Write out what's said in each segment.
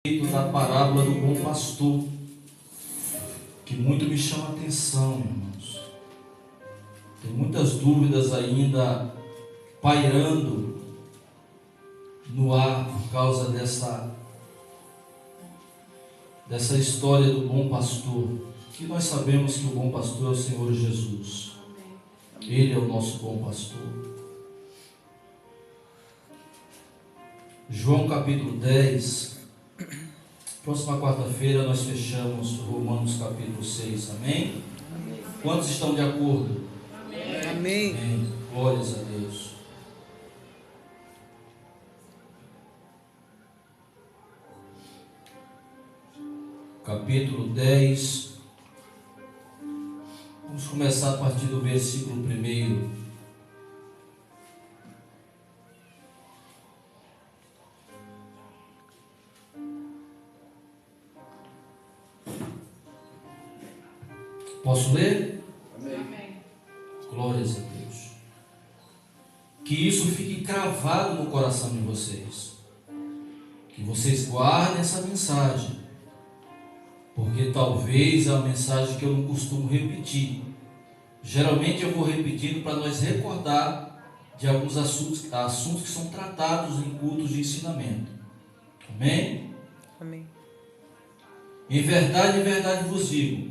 Da parábola do bom pastor, que muito me chama a atenção, irmãos. Tem muitas dúvidas ainda pairando no ar por causa dessa história do bom pastor, que nós sabemos que o bom pastor é o Senhor Jesus. Ele é o nosso bom pastor. João capítulo 10. Próxima quarta-feira nós fechamos Romanos capítulo 6, amém? Amém. Quantos estão de acordo? Amém. Amém. Glórias a Deus. Capítulo 10. Vamos começar a partir do versículo 1. Posso ler? Amém. Glórias a Deus. Que isso fique cravado no coração de vocês. Que vocês guardem essa mensagem. Porque talvez é uma mensagem que eu não costumo repetir. Geralmente eu vou repetindo para nós recordar de alguns assuntos que são tratados em cultos de ensinamento. Amém? Amém. Em verdade vos digo.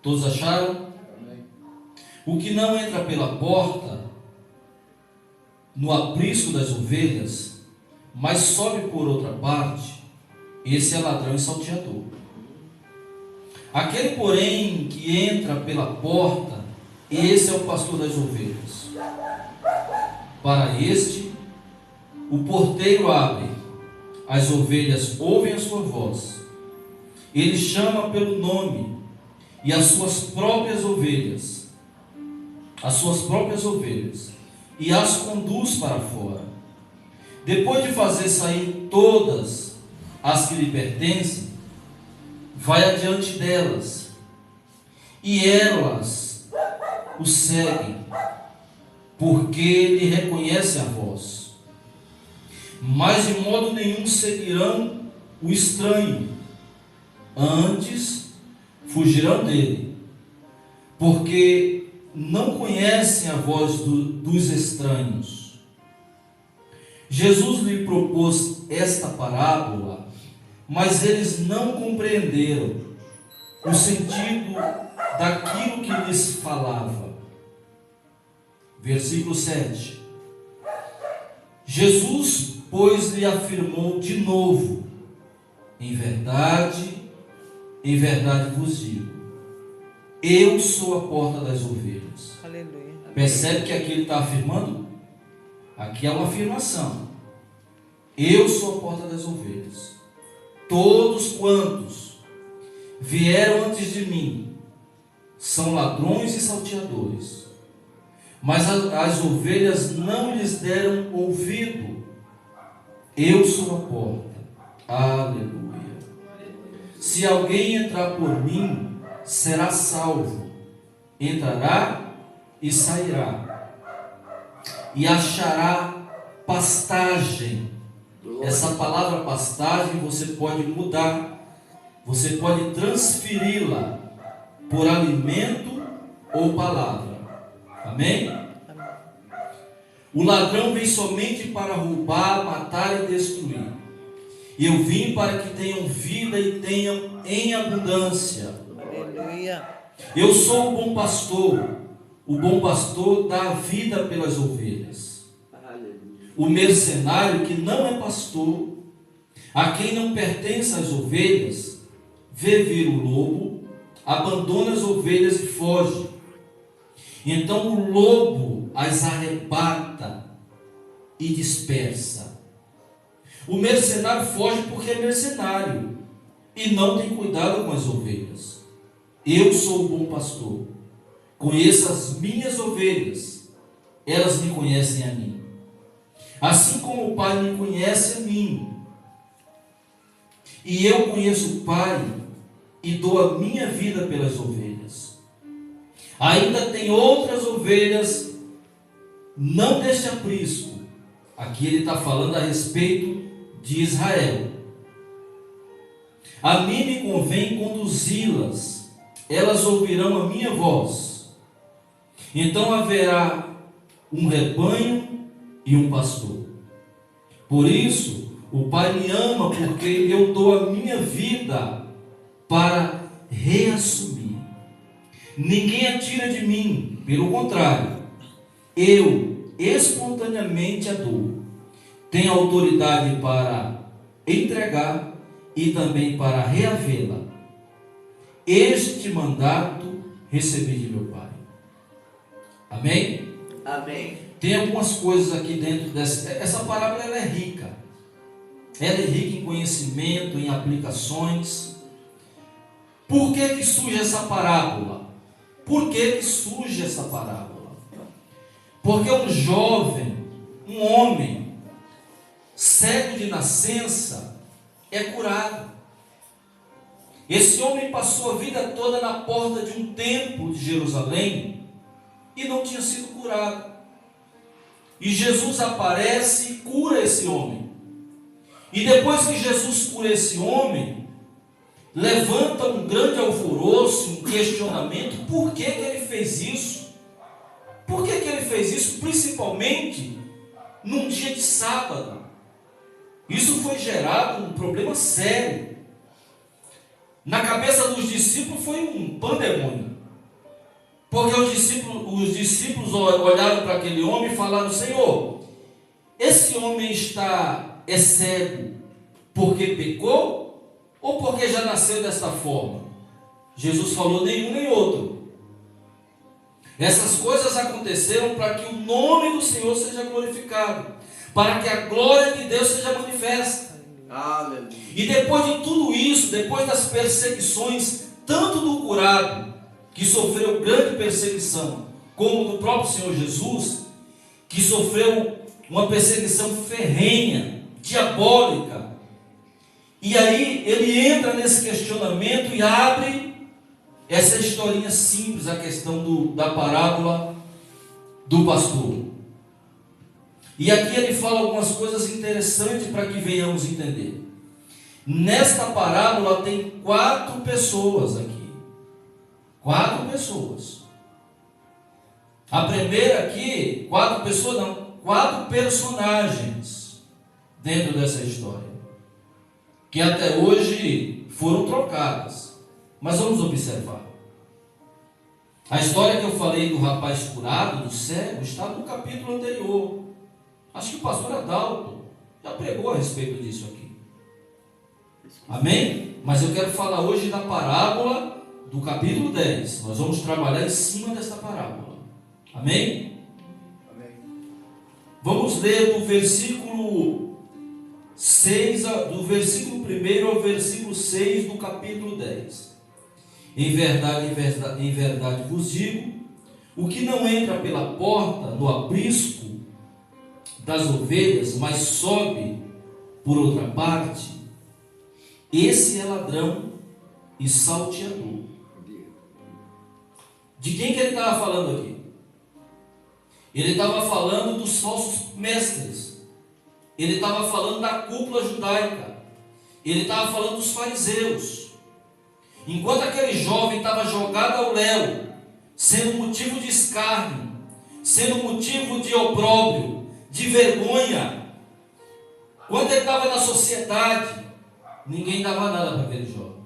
Todos acharam? Amém. O que não entra pela porta, no aprisco das ovelhas, mas sobe por outra parte, esse é ladrão e salteador. Aquele, porém, que entra pela porta, esse é o pastor das ovelhas. Para este, o porteiro abre, as ovelhas ouvem a sua voz. Ele chama pelo nome, e as suas próprias ovelhas, e as conduz para fora. Depois de fazer sair todas as que lhe pertencem, vai adiante delas, e elas o seguem, porque lhe reconhecem a voz. Mas de modo nenhum seguirão o estranho, antes fugirão dele, porque não conhecem a voz dos estranhos. Jesus lhe propôs esta parábola, mas eles não compreenderam o sentido daquilo que lhes falava. Versículo 7. Jesus, pois, lhe afirmou de novo: em verdade vos digo, eu sou a porta das ovelhas. Aleluia. Percebe que aqui ele está afirmando? Aqui é uma afirmação. Eu sou a porta das ovelhas. Todos quantos vieram antes de mim são ladrões e salteadores, mas as ovelhas não lhes deram ouvido. Eu sou a porta. Aleluia. Se alguém entrar por mim, será salvo. Entrará e sairá, e achará pastagem. Essa palavra pastagem você pode mudar, você pode transferi-la por alimento ou palavra. Amém? O ladrão vem somente para roubar, matar e destruir. Eu vim para que tenham vida e tenham em abundância. Aleluia. Eu sou o bom pastor. O bom pastor dá a vida pelas ovelhas. O mercenário, que não é pastor, a quem não pertence as ovelhas, vê vir o lobo, abandona as ovelhas e foge. Então o lobo as arrebata e dispersa. O mercenário foge porque é mercenário e não tem cuidado com as ovelhas. Eu sou o bom pastor. Conheço as minhas ovelhas, elas me conhecem a mim. Assim como o Pai me conhece a mim. E eu conheço o Pai e dou a minha vida pelas ovelhas. Ainda tem outras ovelhas, não deste aprisco. Aqui ele está falando a respeito de Israel. A mim me convém conduzi-las, elas ouvirão a minha voz. Então haverá um rebanho e um pastor. Por isso, o Pai me ama, porque eu dou a minha vida para reassumir. Ninguém a tira de mim, pelo contrário, eu espontaneamente a dou. Tenho autoridade para entregar e também para reavê-la. Este mandato recebi de meu Pai. Amém? Amém. Tem algumas coisas aqui dentro essa parábola, ela é rica. Ela é rica em conhecimento, em aplicações. Por que surge essa parábola? Por que surge essa parábola? Porque um jovem, um homem, cego de nascença, é curado. Esse homem passou a vida toda na porta de um templo de Jerusalém e não tinha sido curado. E Jesus aparece e cura esse homem. E depois que Jesus cura esse homem, levanta um grande alvoroço, um questionamento: por que ele fez isso? Por que ele fez isso, principalmente num dia de sábado? Isso foi gerado um problema sério. Na cabeça dos discípulos foi um pandemônio. Porque os discípulos olharam para aquele homem e falaram: Senhor, esse homem é cego porque pecou ou porque já nasceu desta forma? Jesus falou: nenhum nem outro. Essas coisas aconteceram para que o nome do Senhor seja glorificado, para que a glória de Deus seja manifesta. Aleluia. E depois de tudo isso, depois das perseguições, tanto do curado, que sofreu grande perseguição, como do próprio Senhor Jesus, que sofreu uma perseguição ferrenha, diabólica. E aí ele entra nesse questionamento e abre essa historinha simples, a questão da parábola do pastor. E aqui ele fala algumas coisas interessantes para que venhamos entender. Nesta parábola tem 4 pessoas aqui. 4 pessoas. A primeira aqui, 4 pessoas não, 4 personagens dentro dessa história, que até hoje foram trocadas. Mas vamos observar. A história que eu falei do rapaz curado, do cego, está no capítulo anterior. Acho que o pastor Adalto já pregou a respeito disso aqui. Amém? Mas eu quero falar hoje da parábola do capítulo 10. Nós vamos trabalhar em cima desta parábola. Amém? Amém. Vamos ler do versículo 6, do versículo 1 ao versículo 6 do capítulo 10. Em verdade vos digo, o que não entra pela porta no aprisco das ovelhas, mas sobe por outra parte, esse é ladrão e salteador. De quem que ele estava falando aqui? Ele estava falando dos falsos mestres. Ele estava falando da cúpula judaica. Ele estava falando dos fariseus. Enquanto aquele jovem estava jogado ao léu, sendo motivo de escárnio, sendo motivo de opróbrio, de vergonha, quando ele estava na sociedade, ninguém dava nada para aquele jovem.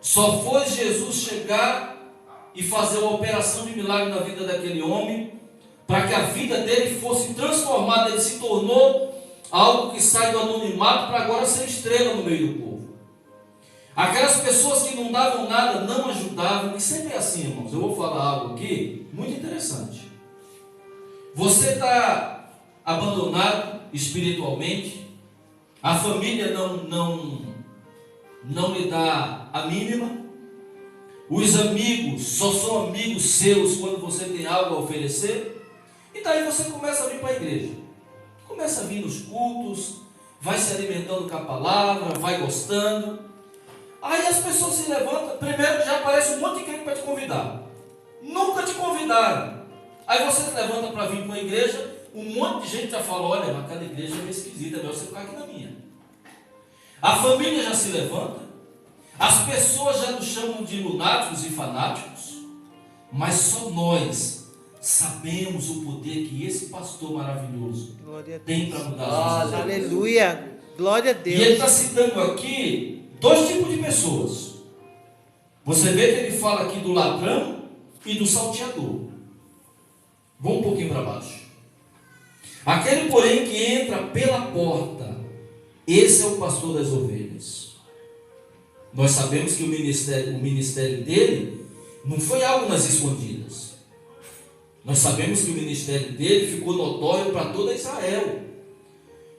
Só foi Jesus chegar e fazer uma operação de milagre na vida daquele homem, para que a vida dele fosse transformada. Ele se tornou algo que sai do anonimato para agora ser estrela no meio do povo. Aquelas pessoas que não davam nada, não ajudavam, e sempre é assim, irmãos. Eu vou falar algo aqui muito interessante. Você está abandonado espiritualmente, a família não lhe dá a mínima, os amigos só são amigos seus quando você tem algo a oferecer, e daí você começa a vir para a igreja, começa a vir nos cultos, vai se alimentando com a palavra, vai gostando, aí as pessoas se levantam, primeiro já aparece um monte de crente para te convidar, nunca te convidaram, aí você se levanta para vir para a igreja, um monte de gente já fala: olha, aquela igreja é meio esquisita, é melhor você ficar aqui na minha. A família já se levanta, As pessoas já nos chamam de lunáticos e fanáticos, mas só nós sabemos o poder que esse pastor maravilhoso Glória a tem Deus. para mudar as nossas vidas. Aleluia. Glória a E ele Deus. está citando aqui dois tipos de pessoas. Você vê que ele fala aqui do ladrão e do salteador. Vamos um pouquinho para baixo. Aquele, porém, que entra pela porta, esse é o pastor das ovelhas. Nós sabemos que o ministério dele não foi algo nas escondidas. Nós sabemos que o ministério dele ficou notório para toda Israel.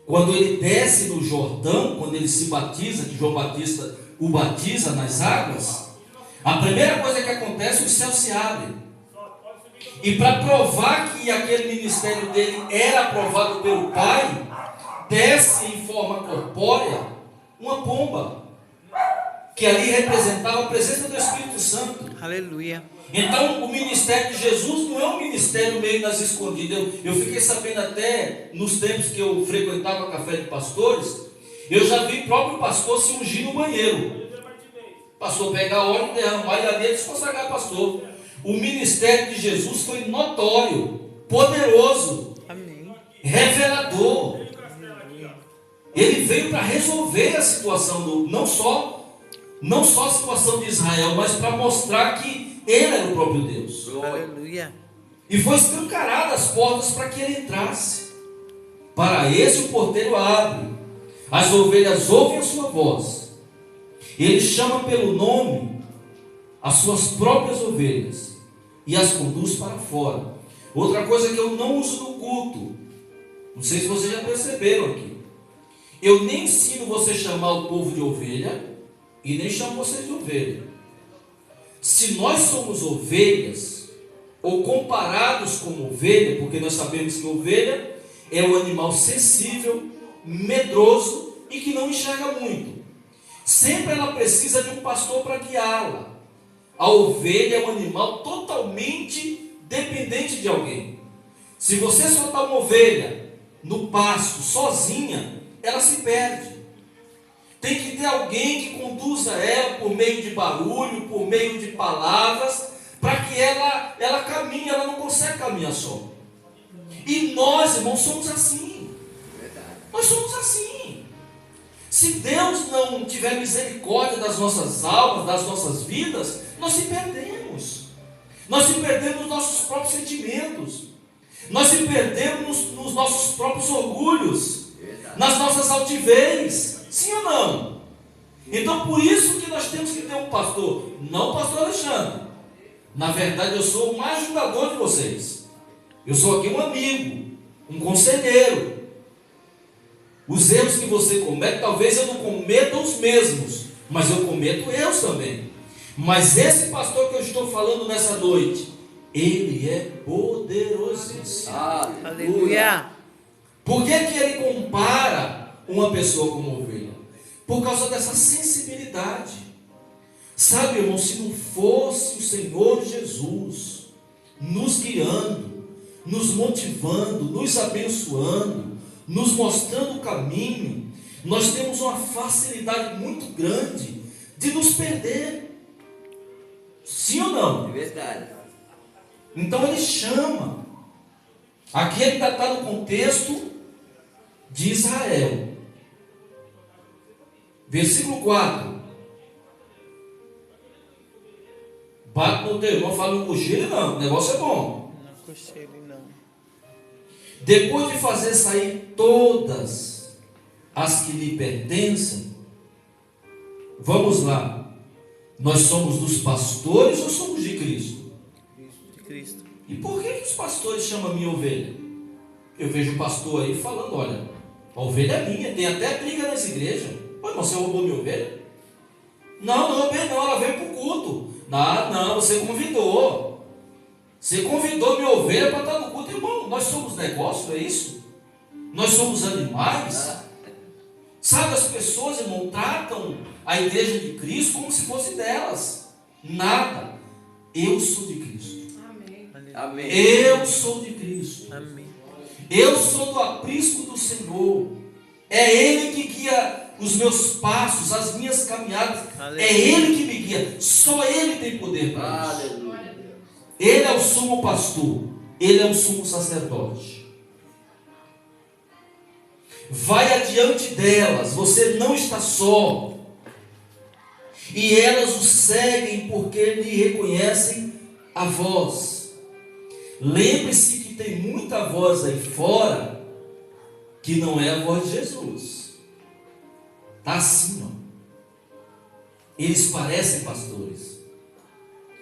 Quando ele desce no Jordão, quando ele se batiza, que João Batista o batiza nas águas, a primeira coisa que acontece, os céus se abrem. E para provar que aquele ministério dele era aprovado pelo Pai, desce em forma corpórea uma pomba, que ali representava a presença do Espírito Santo. Aleluia. Então, o ministério de Jesus não é um ministério meio nas escondidas. Eu fiquei sabendo até nos tempos que eu frequentava café de pastores, eu já vi o próprio pastor se ungir no banheiro. Pastor pegar óleo e derramar e ali ele se consagrar pastor. O ministério de Jesus foi notório, poderoso, Amém. revelador. Ele veio para resolver a situação não só a situação de Israel, mas para mostrar que ele era o próprio Deus. Aleluia. E foi escancarado as portas para que ele entrasse. Para esse o porteiro abre. As ovelhas ouvem a sua voz. Ele chama pelo nome as suas próprias ovelhas e as conduz para fora. Outra coisa que eu não uso no culto, não sei se vocês já perceberam aqui, eu nem ensino você a chamar o povo de ovelha e nem chamo vocês de ovelha. Se nós somos ovelhas, ou comparados com ovelha, porque nós sabemos que ovelha é um animal sensível, medroso e que não enxerga muito. Sempre ela precisa de um pastor para guiá-la. A ovelha é um animal totalmente dependente de alguém. Se você soltar uma ovelha no pasto sozinha, ela se perde. Tem que ter alguém que conduza ela por meio de barulho, por meio de palavras, para que ela caminhe. Ela não consegue caminhar só. E nós, irmãos, somos assim. Nós somos assim. Se Deus não tiver misericórdia das nossas almas, das nossas vidas, nós se perdemos. Nós se perdemos nos nossos próprios sentimentos. Nós se perdemos nos nossos próprios orgulhos, nas nossas altivez. Sim ou não? Então, por isso que nós temos que ter um pastor. Não o pastor Alexandre. Na verdade, eu sou o mais ajudador de vocês. Eu sou aqui um amigo, um conselheiro. Os erros que você comete, talvez eu não cometa os mesmos, mas eu cometo erros também. Mas esse pastor que eu estou falando nessa noite, ele é poderosíssimo. Aleluia. Por que ele compara uma pessoa como ovelha? Por causa dessa sensibilidade. Sabe, irmão, se não fosse o Senhor Jesus nos guiando, nos motivando, nos abençoando, nos mostrando o caminho, nós temos uma facilidade muito grande de nos perder. Sim ou não? É verdade. Então ele chama. Aqui ele ainda está no contexto de Israel. Versículo 4. Bate no teu irmão, fala no cocheiro, não. O negócio é bom. Não cocheiro, não. Depois de fazer sair todas as que lhe pertencem, vamos lá. Nós somos dos pastores ou somos de Cristo? De Cristo. E por que os pastores chamam a minha ovelha? Eu vejo o pastor aí falando, olha, a ovelha é minha, tem até briga nas igrejas. Mas você roubou minha ovelha? Não roubei não, ela veio para o culto. Não, você convidou. Você convidou minha ovelha para estar no culto. Irmão, nós somos negócio, é isso? Nós somos animais? Sabe, as pessoas, irmão, tratam a igreja de Cristo como se fosse delas. Nada. Eu sou de Cristo. Amém. Eu sou de Cristo. Amém. Eu sou do aprisco do Senhor. É Ele que guia os meus passos, as minhas caminhadas. Aleluia. É Ele que me guia. Só Ele tem poder para isso. Aleluia. Ele é o sumo pastor. Ele é o sumo sacerdote. Vai adiante delas. Você não está só. E elas o seguem porque lhe reconhecem a voz. Lembre-se que tem muita voz aí fora que não é a voz de Jesus. Está assim, ó. Eles parecem pastores.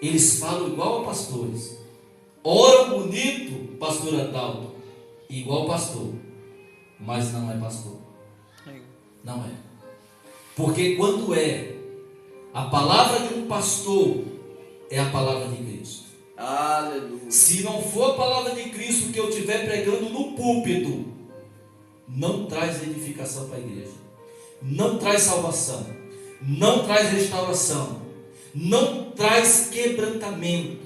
Eles falam igual a pastores. Oram bonito, pastor Adalto, igual pastor. Mas não é pastor. Não é. Porque quando é a palavra de um pastor, é a palavra de Cristo. Aleluia. Se não for a palavra de Cristo que eu estiver pregando no púlpito, não traz edificação para a igreja, não traz salvação, não traz restauração, não traz quebrantamento.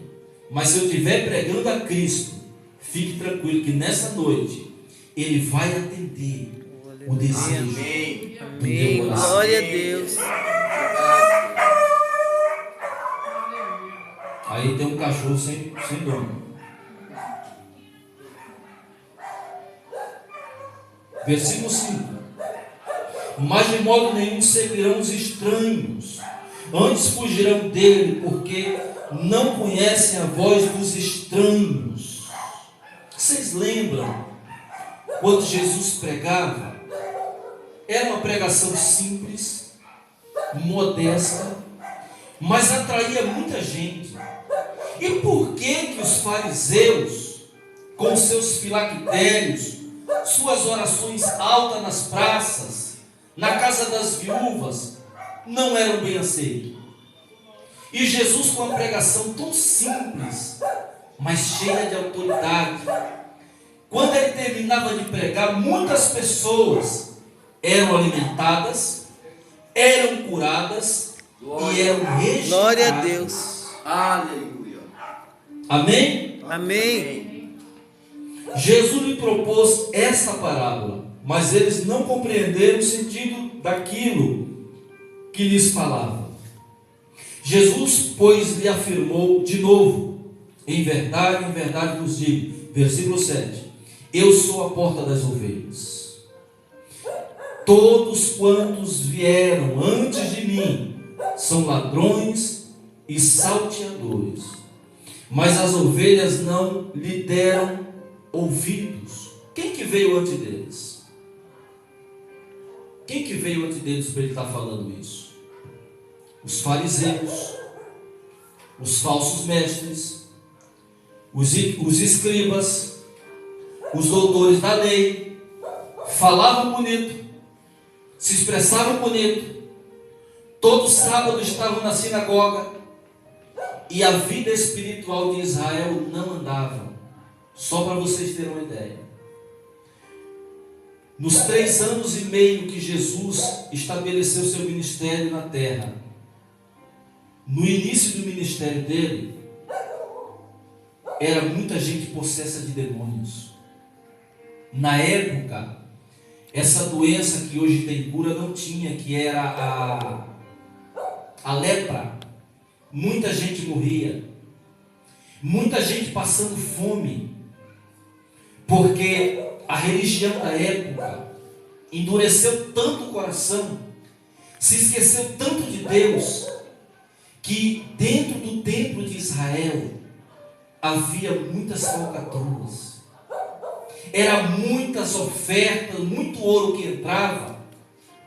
Mas se eu estiver pregando a Cristo, fique tranquilo que nessa noite Ele vai atender o desejo Amém. do teu coração. Glória a Deus. Aí tem um cachorro sem dono. Versículo 5. Mas de modo nenhum seguirão os estranhos, antes fugirão dele, porque não conhecem a voz dos estranhos. Vocês lembram quando Jesus pregava? Era uma pregação simples, modesta, mas atraía muita gente. E por que os fariseus, com seus filactérios, suas orações altas nas praças, na casa das viúvas, não eram bem aceitos? E Jesus, com a pregação tão simples, mas cheia de autoridade, quando ele terminava de pregar, muitas pessoas eram alimentadas, eram curadas e eram regeneradas. Glória a Deus. Aleluia. Amém? Amém. Jesus lhe propôs esta parábola, mas eles não compreenderam o sentido daquilo que lhes falava. Jesus, pois, lhe afirmou de novo: em verdade vos digo, versículo 7, eu sou a porta das ovelhas. Todos quantos vieram antes de mim são ladrões e salteadores, mas as ovelhas não lhe deram ouvidos. Quem que veio antes deles? Quem que veio antes deles para ele estar falando isso? Os fariseus, os falsos mestres, os escribas, os doutores da lei. Falavam bonito, se expressavam bonito, todo sábado estavam na sinagoga, e a vida espiritual de Israel não andava. Só para vocês terem uma ideia, nos 3 anos e meio que Jesus estabeleceu seu ministério na terra, no início do ministério dele, era muita gente possessa de demônios. Na época, essa doença que hoje tem cura não tinha, que era a lepra. Muita gente morria, muita gente passando fome, porque a religião da época endureceu tanto o coração, se esqueceu tanto de Deus, que dentro do templo de Israel havia muitas falcatruas, era muitas ofertas, muito ouro que entrava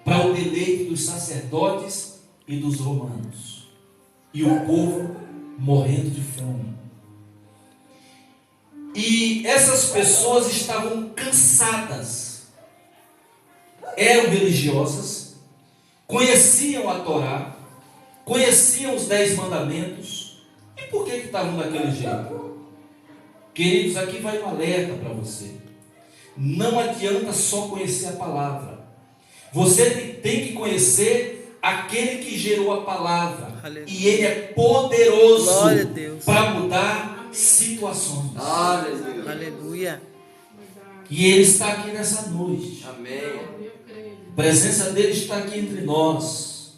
para o deleite dos sacerdotes e dos romanos, e o povo morrendo de fome. E essas pessoas estavam cansadas, eram religiosas, conheciam a Torá, conheciam os 10 mandamentos. E por que estavam daquele jeito? Queridos, aqui vai um alerta para você. Não adianta só conhecer a palavra. Você tem que conhecer aquele que gerou a palavra. Aleluia. E ele é poderoso Glória a Deus. para mudar situações. Aleluia. Aleluia. E ele está aqui nessa noite. Amém. A presença dele está aqui entre nós.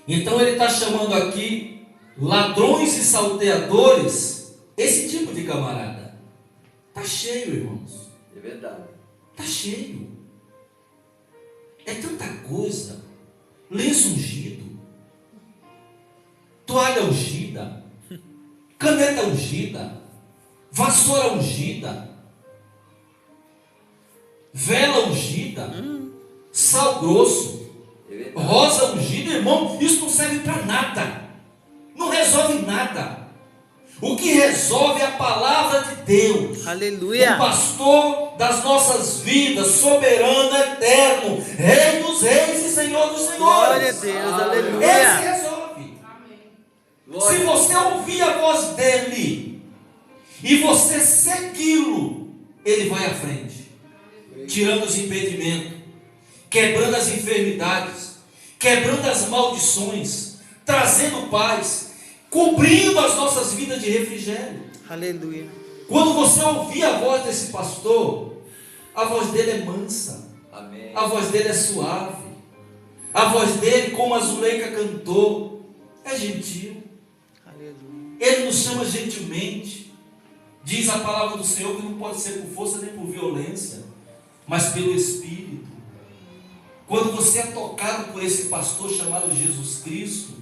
Então ele está chamando aqui ladrões e salteadores, esse tipo de camarada. Está cheio, irmãos. É verdade. Está cheio. É tanta coisa. Lenço ungido, toalha ungida, caneta ungida, vassoura ungida, vela ungida, sal grosso, rosa ungida. Irmão, isso não serve para nada, não resolve nada. O que resolve é a palavra de Deus. Aleluia. O pastor das nossas vidas, soberano, eterno, Rei dos reis e Senhor dos senhores. Glória a Deus, Esse aleluia. resolve. Glória Se a você ouvir a voz dele e você segui-lo, ele vai à frente, tirando os impedimentos, quebrando as enfermidades, quebrando as maldições, trazendo paz, cobrindo as nossas vidas de refrigério. Aleluia. Quando você ouvir a voz desse pastor, a voz dele é mansa, Amém. a voz dele é suave, a voz dele, como a Zuleika cantou, é gentil. Aleluia. Ele nos chama gentilmente. Diz a palavra do Senhor que não pode ser por força nem por violência, mas pelo Espírito. Quando você é tocado por esse pastor chamado Jesus Cristo,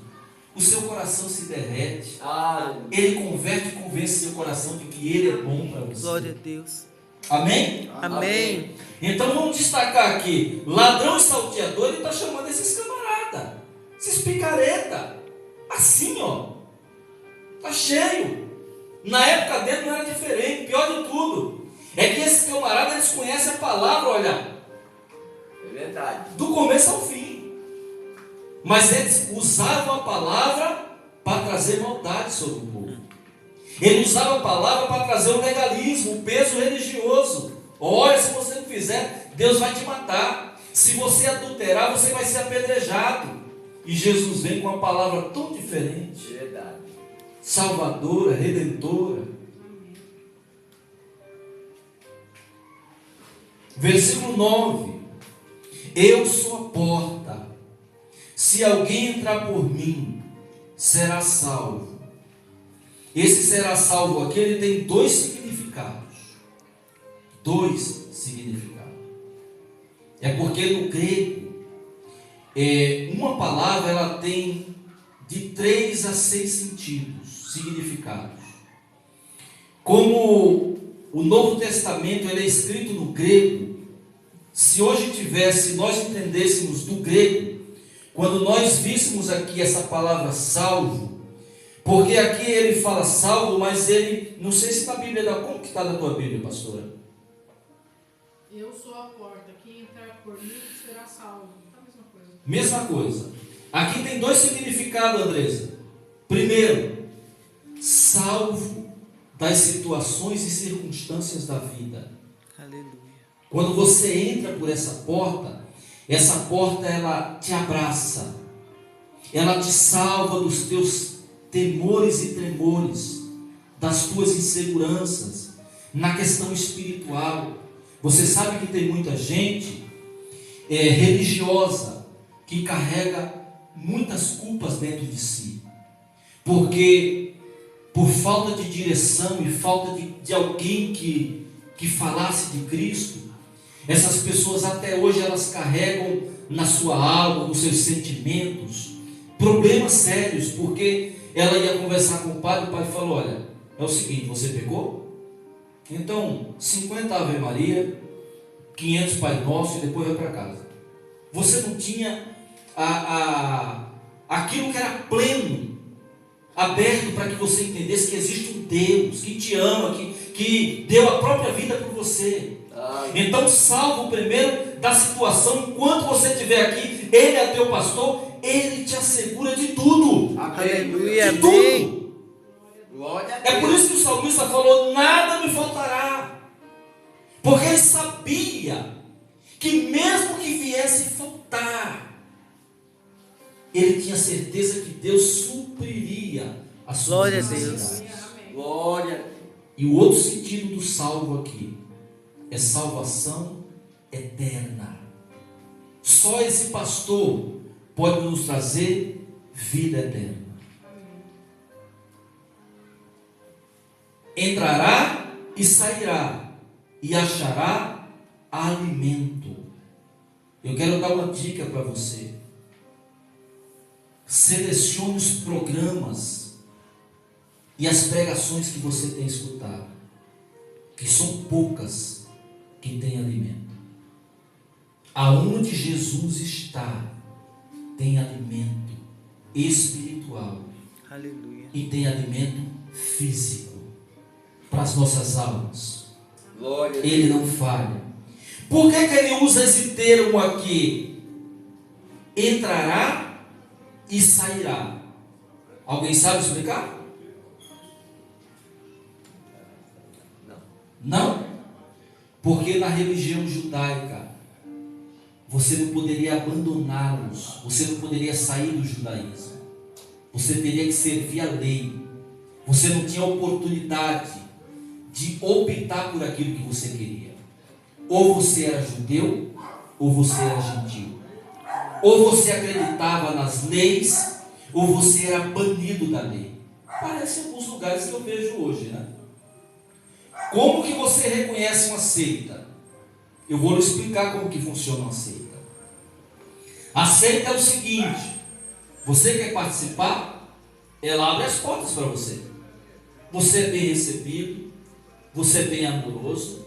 o seu coração se derrete. Aleluia. Ele converte e convence seu coração de que ele é bom para você. Glória a Deus. Amém? Amém. Então vamos destacar aqui, ladrão e salteador, ele está chamando esses camaradas, esses picareta, assim ó, está cheio. Na época dele não era diferente, pior de tudo, é que esses camaradas, eles conhecem a palavra, olha, É verdade. do começo ao fim, mas eles usavam a palavra para trazer maldade sobre o povo. Ele usava a palavra para trazer o legalismo, o peso religioso. Olha, se você não fizer, Deus vai te matar. Se você adulterar, você vai ser apedrejado. E Jesus vem com uma palavra tão diferente, Verdade. salvadora, redentora. Versículo 9: Eu sou a porta. Se alguém entrar por mim, será salvo. Esse será salvo aqui, ele tem dois significados. Dois significados. É porque no grego, uma palavra ela tem de 3 a 6 sentidos, significados. Como o Novo Testamento ele é escrito no grego, se hoje nós entendêssemos do grego, quando nós víssemos aqui essa palavra salvo, porque aqui ele fala salvo, mas ele, não sei se na Bíblia dá, como que está na tua Bíblia, pastora? Eu sou a porta, quem entrar por mim será salvo. Tá a mesma coisa. Mesma coisa. Aqui tem dois significados, Andressa. Primeiro, salvo das situações e circunstâncias da vida. Aleluia. Quando você entra por essa porta ela te abraça, ela te salva dos teus temores e tremores, das tuas inseguranças, na questão espiritual. Você sabe que tem muita gente religiosa que carrega muitas culpas dentro de si, porque por falta de direção e falta de alguém que falasse de Cristo, essas pessoas até hoje elas carregam na sua alma, nos seus sentimentos, problemas sérios, porque ela ia conversar com o padre falou: olha, é o seguinte, você pecou? Então, 50 Ave Maria, 500 Pai Nosso e depois vai para casa. Você não tinha aquilo que era pleno, aberto para que você entendesse que existe um Deus que te ama, que deu a própria vida por você. Então, salvo primeiro da situação, enquanto você estiver aqui, Ele é teu pastor, Ele te assegura de tudo. Aleluia. De tudo. Glória a Deus. É por isso que o salmista falou: nada me faltará. Porque ele sabia que mesmo que viesse faltar, ele tinha certeza que Deus supriria a sua Glória a necessidade. Glória a Deus. E o outro sentido do salvo aqui é salvação eterna. Só esse pastor pode nos trazer vida eterna. Entrará e sairá, e achará alimento. Eu quero dar uma dica para você. Selecione os programas e as pregações que você tem escutado, que são poucas que têm alimento. Aonde Jesus está, tem alimento espiritual. Aleluia. E tem alimento físico para as nossas almas. Glória a Deus. Ele não falha. Por que ele usa esse termo aqui? Entrará e sairá. Alguém sabe explicar? Não? Porque na religião judaica você não poderia abandoná-los, você não poderia sair do judaísmo, você teria que servir a lei, você não tinha oportunidade de optar por aquilo que você queria. Ou você era judeu, ou você era gentil. Ou você acreditava nas leis, ou você era banido da lei. Parece alguns lugares que eu vejo hoje, né? Como que você reconhece uma seita? Eu vou lhe explicar como que funciona uma seita. A seita é o seguinte: você quer participar? Ela abre as portas para você. Você é bem recebido, você é bem amoroso,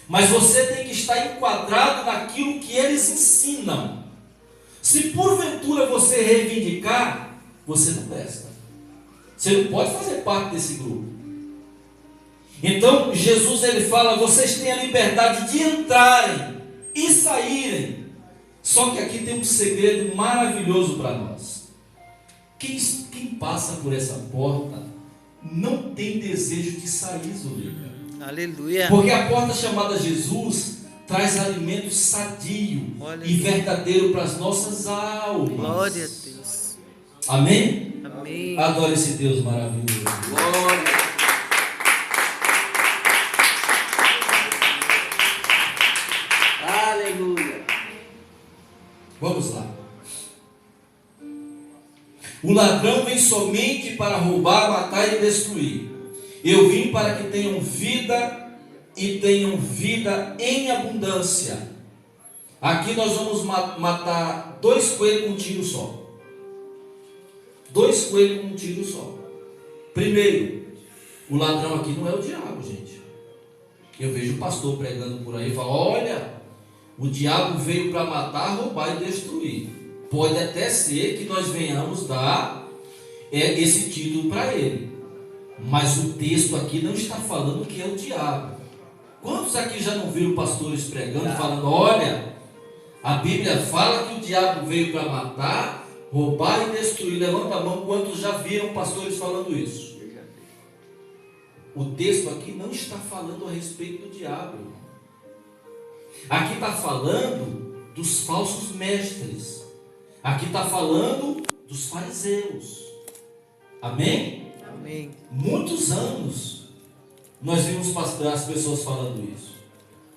mas você tem que estar enquadrado naquilo que eles ensinam. Se porventura você reivindicar, você não presta. Você não pode fazer parte desse grupo. Então Jesus ele fala: vocês têm a liberdade de entrarem e saírem. Só que aqui tem um segredo maravilhoso para nós. Quem passa por essa porta não tem desejo de sair, Zulica. Aleluia. Porque a porta chamada Jesus traz alimento sadio e verdadeiro para as nossas almas. Glória a Deus. Amém? Amém. Adore esse Deus maravilhoso. Glória. Aleluia. Vamos lá. O ladrão vem somente para roubar, matar e destruir. Eu vim para que tenham vida e tenham vida em abundância. Aqui nós vamos matar 2 coelhos com um tiro só. 2 coelhos com um tiro só. Primeiro, o ladrão aqui não é o diabo, gente. Eu vejo o pastor pregando por aí e fala: olha, o diabo veio para matar, roubar e destruir. Pode até ser que nós venhamos dar esse título para ele. Mas o texto aqui não está falando que é o diabo. Quantos aqui já não viram pastores pregando, falando: olha, a Bíblia fala que o diabo veio para matar, roubar e destruir? Levanta a mão, quantos já viram pastores falando isso? O texto aqui não está falando a respeito do diabo. Aqui está falando dos falsos mestres. Aqui está falando dos fariseus. Amém? Amém. Muitos anos nós vimos as pessoas falando isso.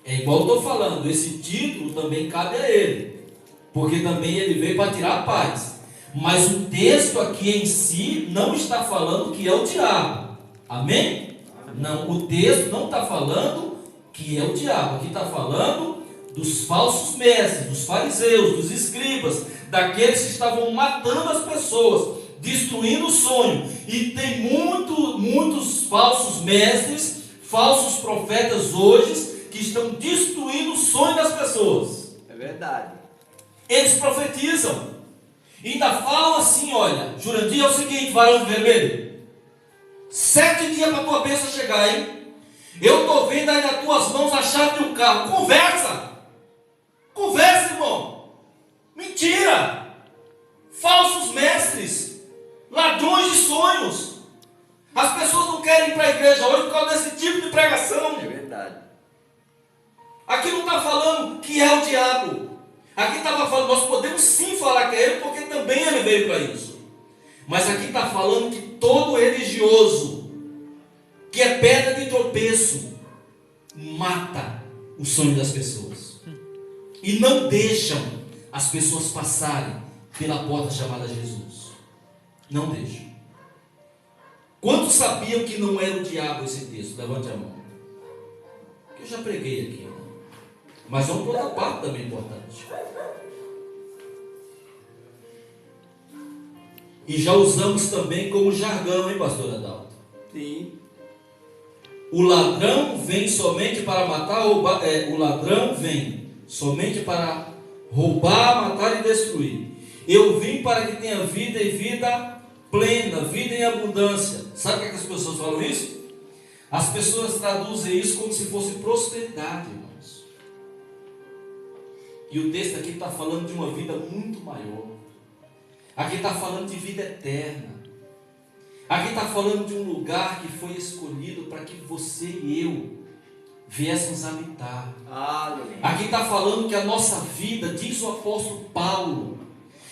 É igual eu estou falando, esse título também cabe a ele, porque também ele veio para tirar a paz. Mas o texto aqui em si não está falando que é o diabo. Amém? Não, o texto não está falando que é o diabo. Aqui está falando dos falsos mestres, dos fariseus, dos escribas, daqueles que estavam matando as pessoas, destruindo o sonho. E tem muitos falsos mestres, falsos profetas hoje, que estão destruindo o sonho das pessoas. É verdade. Eles profetizam, ainda falam assim: olha, Jurandir, é o seguinte, varão de vermelho, 7 dias para a tua bênção chegar, hein? Eu estou vendo aí nas tuas mãos a chave de um carro. Conversa, irmão. Mentira. Falsos mestres, ladrões de sonhos. As pessoas não querem ir para a igreja hoje por causa desse tipo de pregação. É verdade. Aqui não está falando que é o diabo. Aqui estava falando, nós podemos sim falar que é ele, porque também ele veio para isso. Mas aqui está falando que todo religioso, que é pedra de tropeço, mata, o sonho das pessoas. E não deixam as pessoas passarem pela porta chamada Jesus. Não deixam. Quantos sabiam que não era o diabo esse texto? Levante a mão. Eu já preguei aqui. Mas vamos para outra parte também importante. E já usamos também como jargão, hein, pastor Adalto? Sim. O ladrão vem somente para matar, roubar. O ladrão vem somente para roubar, matar e destruir. Eu vim para que tenha vida e vida plena, vida em abundância. Sabe o que as pessoas falam isso? As pessoas traduzem isso como se fosse prosperidade, irmãos. E o texto aqui está falando de uma vida muito maior. Aqui está falando de vida eterna. Aqui está falando de um lugar que foi escolhido para que você e eu viéssemos habitar. Aleluia. Aqui está falando que a nossa vida, diz o apóstolo Paulo,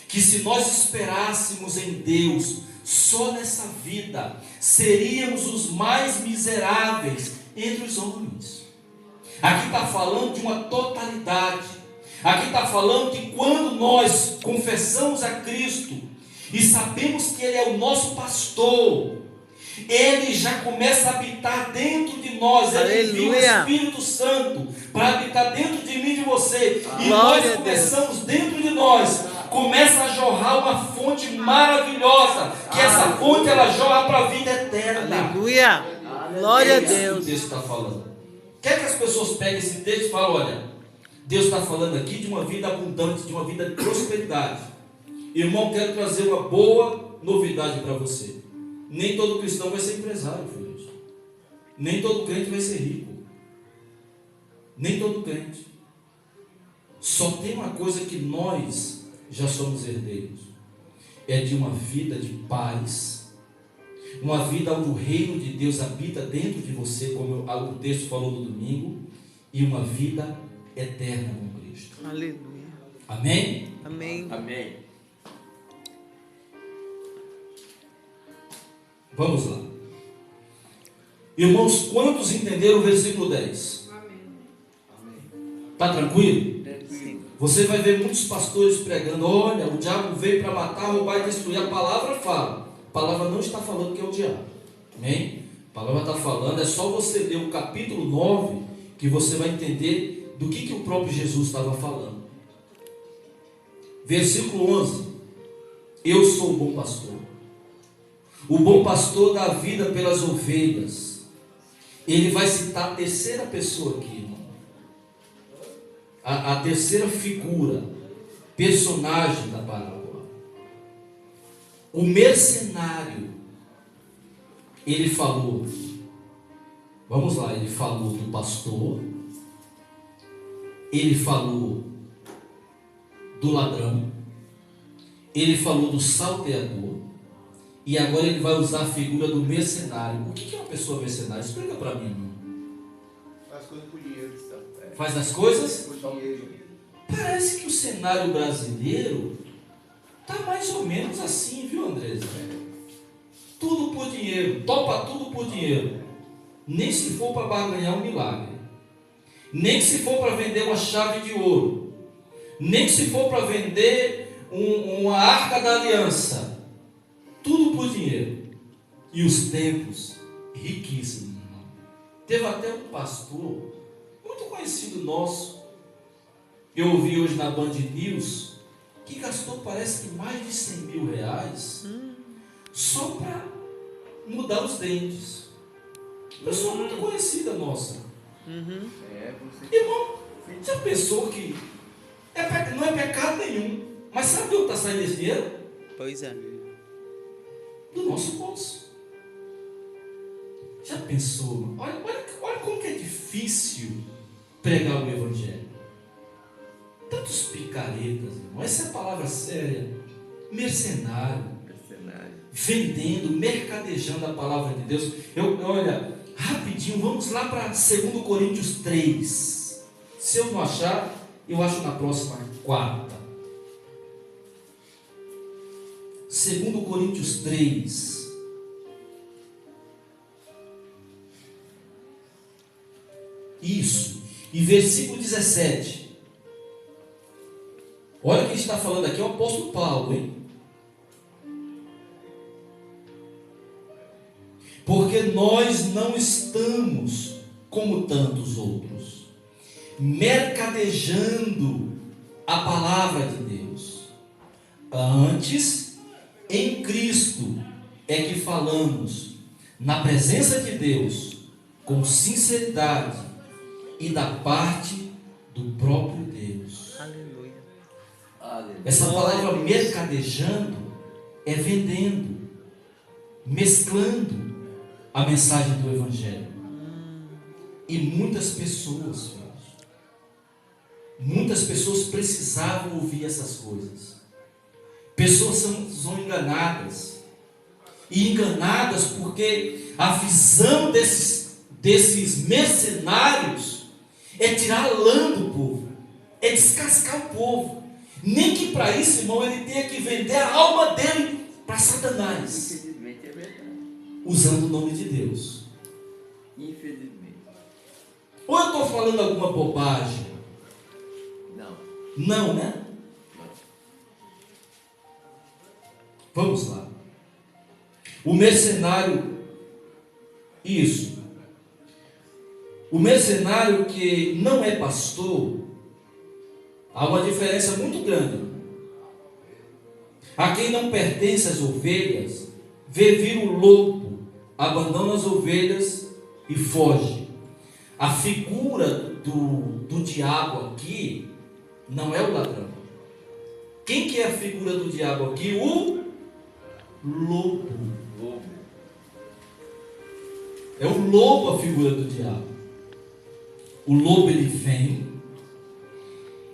que se nós esperássemos em Deus, só nessa vida, seríamos os mais miseráveis entre os homens. Aqui está falando de uma totalidade. Aqui está falando que quando nós confessamos a Cristo e sabemos que Ele é o nosso pastor, Ele já começa a habitar dentro de nós. Ele envia o Espírito Santo para habitar dentro de mim e de você. E nós começamos dentro de nós, começa a jorrar uma fonte maravilhosa, que essa fonte ela jorra para a vida eterna. Aleluia. Glória a Deus. É isso que o texto está falando. Quer que as pessoas peguem esse texto e falem: olha, Deus está falando aqui de uma vida abundante, de uma vida de prosperidade. Irmão, quero trazer uma boa novidade para você. Nem todo cristão vai ser empresário, filhos. Nem todo crente vai ser rico. Nem todo crente. Só tem uma coisa que nós já somos herdeiros. É de uma vida de paz. Uma vida onde o reino de Deus habita dentro de você, como o texto falou no domingo. E uma vida eterna com Cristo. Aleluia. Amém? Amém. Amém. Vamos lá. Irmãos, quantos entenderam o versículo 10? Amém. Está tranquilo? Tranquilo. Você vai ver muitos pastores pregando: olha, o diabo veio para matar, roubar e destruir. A palavra fala. A palavra não está falando que é o diabo. Amém? A palavra está falando, é só você ler o capítulo 9 que você vai entender do que o próprio Jesus estava falando. Versículo 11. Eu sou o bom pastor. O bom pastor dá vida pelas ovelhas. Ele vai citar a terceira pessoa aqui, irmão. A terceira figura, personagem da parábola. O mercenário. Ele falou. Vamos lá, ele falou do pastor. Ele falou do ladrão. Ele falou do salteador. E agora ele vai usar a figura do mercenário. O que é uma pessoa mercenária? Explica para mim, irmão. Faz coisas por dinheiro. Faz as coisas? Por dinheiro. Parece que o cenário brasileiro está mais ou menos assim, viu, Andresa? Tudo por dinheiro. Topa tudo por dinheiro. Nem se for para barganhar um milagre. Nem se for para vender uma chave de ouro. Nem se for para vender uma arca da aliança. Tudo por dinheiro. E os tempos riquíssimos, irmão. Teve até um pastor muito conhecido nosso. Eu ouvi hoje na Band News que gastou, parece que mais de 100 mil reais só para mudar os dentes. Pessoa muito conhecida nossa. Irmão, já pensou que não é pecado nenhum, mas sabe de onde está saindo esse dinheiro? Pois é. Do nosso bolso. Já pensou? Olha como que é difícil pregar o Evangelho. Tantos picaretas, irmão. Essa é a palavra séria. Mercenário. Vendendo, mercadejando a palavra de Deus. Olha, rapidinho, vamos lá para 2 Coríntios 3. Se eu não achar, eu acho na próxima quarta. 2 Coríntios 3. Isso. E versículo 17. Olha quem está falando aqui, é o apóstolo Paulo, hein? Porque nós não estamos como tantos outros, mercadejando a palavra de Deus. Antes, em Cristo é que falamos, na presença de Deus, com sinceridade e da parte do próprio Deus. Aleluia. Essa palavra mercadejando é vendendo, mesclando a mensagem do Evangelho. E muitas pessoas, muitas pessoas precisavam ouvir essas coisas. Pessoas são enganadas. E enganadas porque a visão desses mercenários é tirar a lã do povo, é descascar o povo. Nem que para isso, irmão, ele tenha que vender a alma dele para Satanás. Infelizmente é verdade. Usando o nome de Deus. Infelizmente. Ou eu estou falando alguma bobagem? Não. Não, né? Vamos lá. O mercenário, isso. O mercenário que não é pastor, há uma diferença muito grande. A quem não pertence às ovelhas, vê vir o lobo, abandona as ovelhas e foge. A figura do diabo aqui não é o ladrão. Quem que é a figura do diabo aqui? O lobo. É o lobo a figura do diabo. O lobo, ele vem,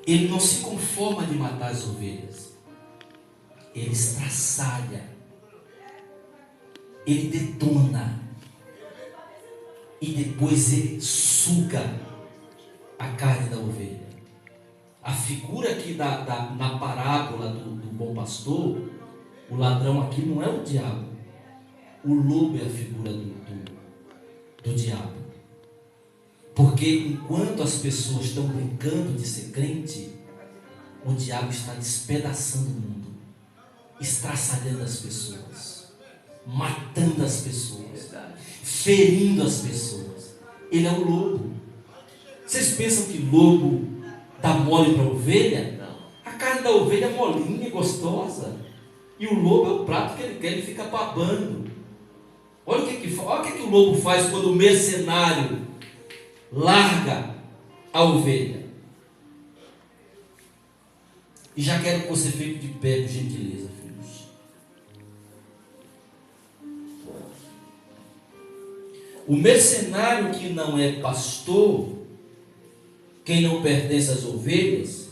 ele não se conforma de matar as ovelhas, ele estraçalha, ele detona, e depois ele suga a carne da ovelha. A figura aqui na parábola do bom pastor, o ladrão aqui não é o diabo, o lobo é a figura do diabo. Porque enquanto as pessoas estão brincando de ser crente, o diabo está despedaçando o mundo, estraçalhando as pessoas, matando as pessoas, ferindo as pessoas. Ele é o lobo. Vocês pensam que lobo dá mole para a ovelha? Não. A carne da ovelha é molinha, gostosa. E o lobo é o prato que ele quer, ele fica babando. Olha o que o lobo faz quando o mercenário larga a ovelha. E já quero que você fique de pé, por gentileza, filhos. O mercenário que não é pastor, quem não pertence às ovelhas,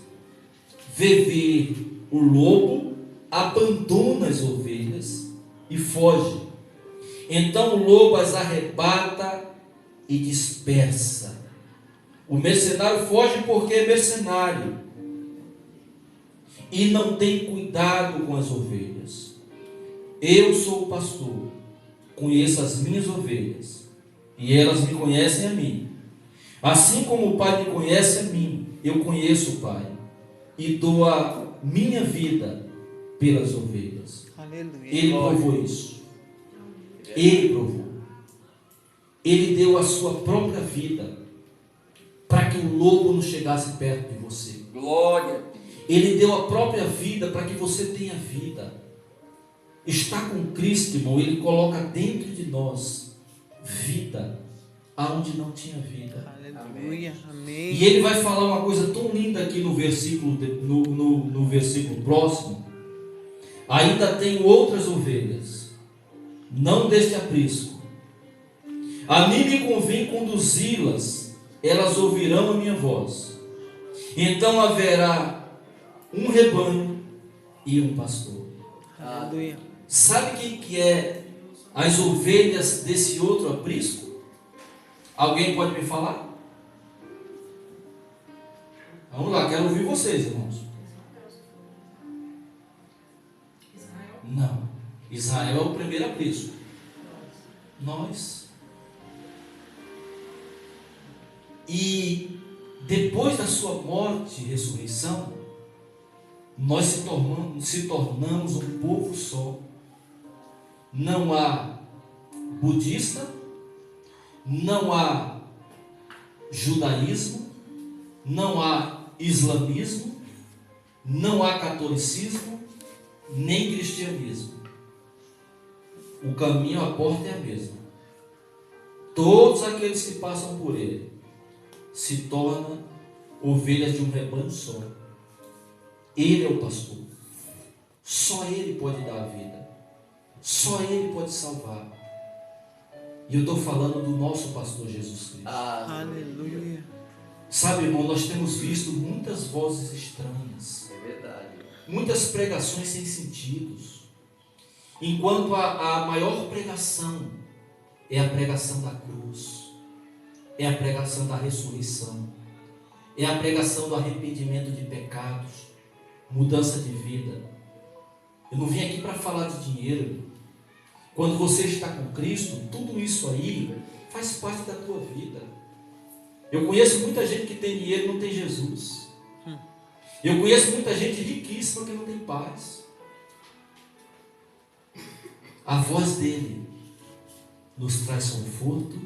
vê vir o lobo, abandona as ovelhas e foge. Então o lobo as arrebata e dispersa. O mercenário foge porque é mercenário e não tem cuidado com as ovelhas. Eu sou o pastor, conheço as minhas ovelhas e elas me conhecem a mim. Assim como o Pai me conhece a mim, eu conheço o Pai e dou a minha vida pelas ovelhas. Aleluia. Ele provou isso. Ele provou. Ele deu a sua própria vida para que o lobo não chegasse perto de você. Glória. Ele deu a própria vida para que você tenha vida. Estar com Cristo, irmão, Ele coloca dentro de nós vida aonde não tinha vida. Aleluia. Amém. E ele vai falar uma coisa tão linda aqui no versículo, no versículo próximo. Ainda tenho outras ovelhas, não deste aprisco. A mim me convém conduzi-las, elas ouvirão a minha voz. Então haverá um rebanho e um pastor. Aleluia. Sabe quem que é as ovelhas desse outro aprisco? Alguém pode me falar? Vamos lá, quero ouvir vocês, irmãos. Não. Israel é o primeiro aprisco. Nós. E depois da sua morte e ressurreição, nós se tornamos um povo só. Não há budista, não há judaísmo, não há islamismo, não há catolicismo, nem cristianismo. O caminho, a porta é a mesma. Todos aqueles que passam por ele se tornam ovelhas de um rebanho só. Ele é o pastor. Só ele pode dar a vida. Só ele pode salvar. E eu estou falando do nosso pastor Jesus Cristo. Aleluia. Sabe, irmão, nós temos visto muitas vozes estranhas. É verdade. Muitas pregações sem sentidos. Enquanto a maior pregação é a pregação da cruz. É a pregação da ressurreição. É a pregação do arrependimento de pecados. Mudança de vida. Eu não vim aqui para falar de dinheiro. Quando você está com Cristo, tudo isso aí faz parte da tua vida. Eu conheço muita gente que tem dinheiro e não tem Jesus. Eu conheço muita gente riquíssima que não tem paz. A voz dele nos traz conforto,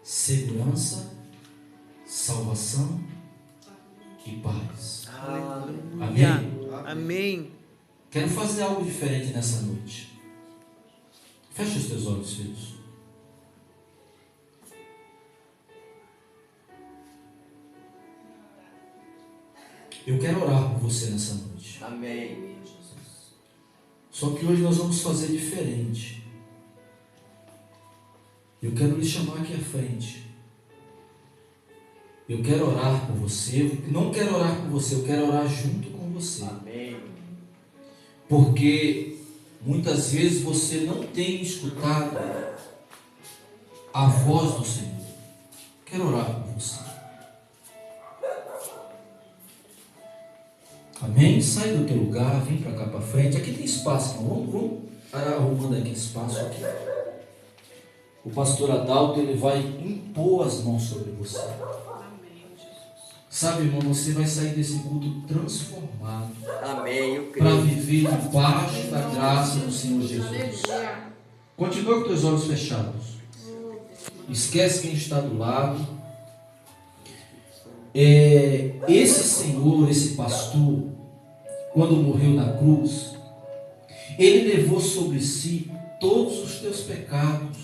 segurança, salvação e paz. Aleluia. Amém? Amém. Quero fazer algo diferente nessa noite. Feche os teus olhos, filhos. Eu quero orar por você nessa noite. Amém. Só que hoje nós vamos fazer diferente. Eu quero lhe chamar aqui à frente. Eu quero orar por você. Eu não quero orar por você, eu quero orar junto com você. Amém. Porque muitas vezes você não tem escutado a voz do Senhor. Quero orar por você. Amém? Sai do teu lugar, vem para cá para frente. Aqui tem espaço, irmão. Vamos arrumando aqui espaço aqui. O pastor Adalto, ele vai impor as mãos sobre você. Sabe, irmão, você vai sair desse culto transformado. Amém. Eu Para creio. viver debaixo da graça do Senhor Jesus. Continua com teus olhos fechados. Esquece quem está do lado. Esse Senhor, esse pastor, quando morreu na cruz, ele levou sobre si todos os teus pecados,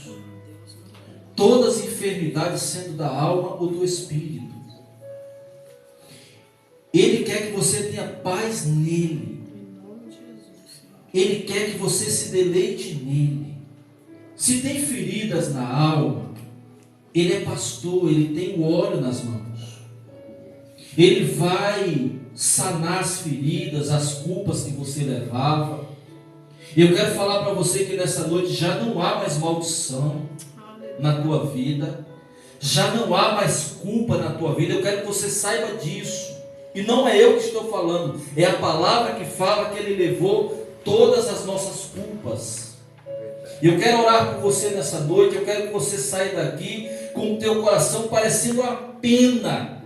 todas as enfermidades, sendo da alma ou do espírito. Ele quer que você tenha paz nele. Ele quer que você se deleite nele. Se tem feridas na alma, ele é pastor, ele tem o óleo nas mãos. Ele vai sanar as feridas, as culpas que você levava. E eu quero falar para você que nessa noite já não há mais maldição na tua vida. Já não há mais culpa na tua vida. Eu quero que você saiba disso. E não é eu que estou falando, é a palavra que fala que ele levou todas as nossas culpas. E eu quero orar por você nessa noite. Eu quero que você saia daqui com o teu coração parecendo uma pena,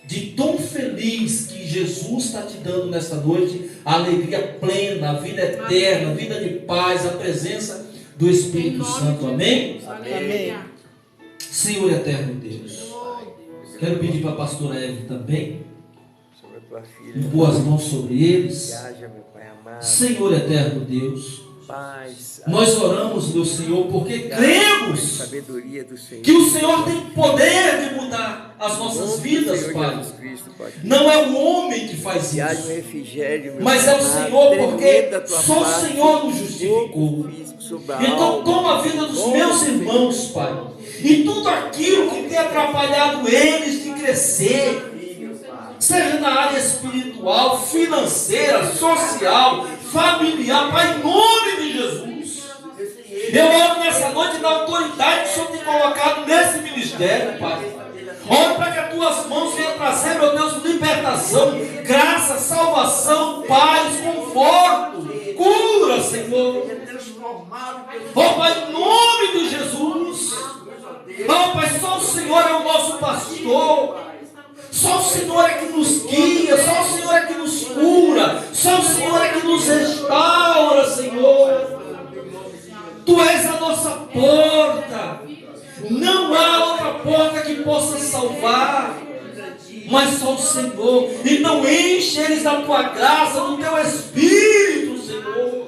de tão feliz que Jesus está te dando nesta noite, a alegria plena, a vida eterna, a vida de paz, a presença do Espírito Santo. Amém? Amém. Senhor eterno Deus, quero pedir para a pastora Eve também, Sobre a tua filha. impor as mãos sobre eles. Viaja, meu Pai amado. Senhor eterno Deus, Paz. nós oramos, meu Senhor, porque cremos Sabedoria do Senhor. que o Senhor tem poder de mudar as nossas vidas, Pai. Não é o homem que faz Que haja um isso, refrigério, meu mas é o amado, Senhor, porque tremendo da tua só o parte, Senhor nos justificou. corpo físico, sobre a Então alma. toma a vida dos meus irmãos, Pai, e tudo aquilo que tem atrapalhado eles de crescer, seja na área espiritual, financeira, social, familiar, Pai, em nome de Jesus. Eu oro nessa noite na autoridade que o Senhor tem colocado nesse ministério, Pai. Oro para que as tuas mãos venham trazer, meu Deus, libertação, graça, salvação, paz, conforto, cura, Senhor. Oh, Pai, em nome de Jesus. Oh, Pai, só o Senhor é o nosso pastor. Só o Senhor é que nos guia, só o Senhor é que nos cura, só o Senhor é que nos restaura, Senhor. Tu és a nossa porta. Não há outra porta que possa salvar, mas só o Senhor. Então enche eles da tua graça, do teu Espírito, Senhor.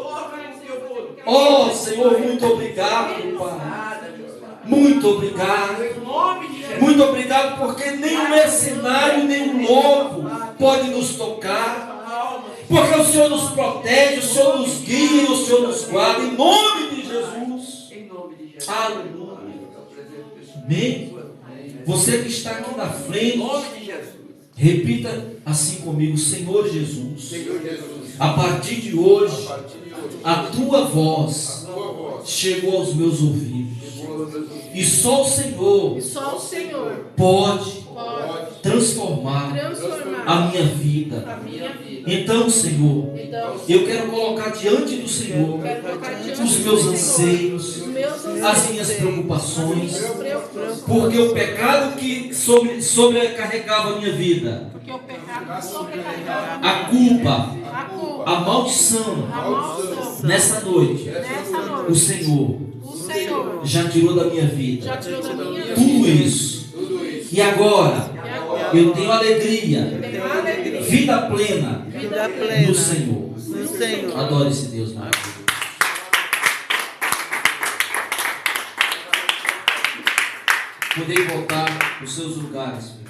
Oh, Senhor, muito obrigado, Pai. Muito obrigado. Muito obrigado, porque nem um mercenário, nem um lobo pode nos tocar. Porque o Senhor nos protege, o Senhor nos guia, o Senhor nos guarda. Em nome de Jesus. Aleluia. Amém. Você que está aqui na frente, repita assim comigo: Senhor Jesus, a partir de hoje, a tua voz chegou aos meus ouvidos. E só o Senhor pode transformar a minha vida. Então, Senhor, eu quero colocar diante do Senhor os meus anseios, as minhas preocupações, porque o pecado que sobrecarregava a minha vida, a culpa, a maldição, nessa noite, o Senhor já tirou da minha vida tudo isso. E agora eu tenho alegria, vida plena no Senhor. Adore esse Deus maravilhoso. Podem voltar para os seus lugares.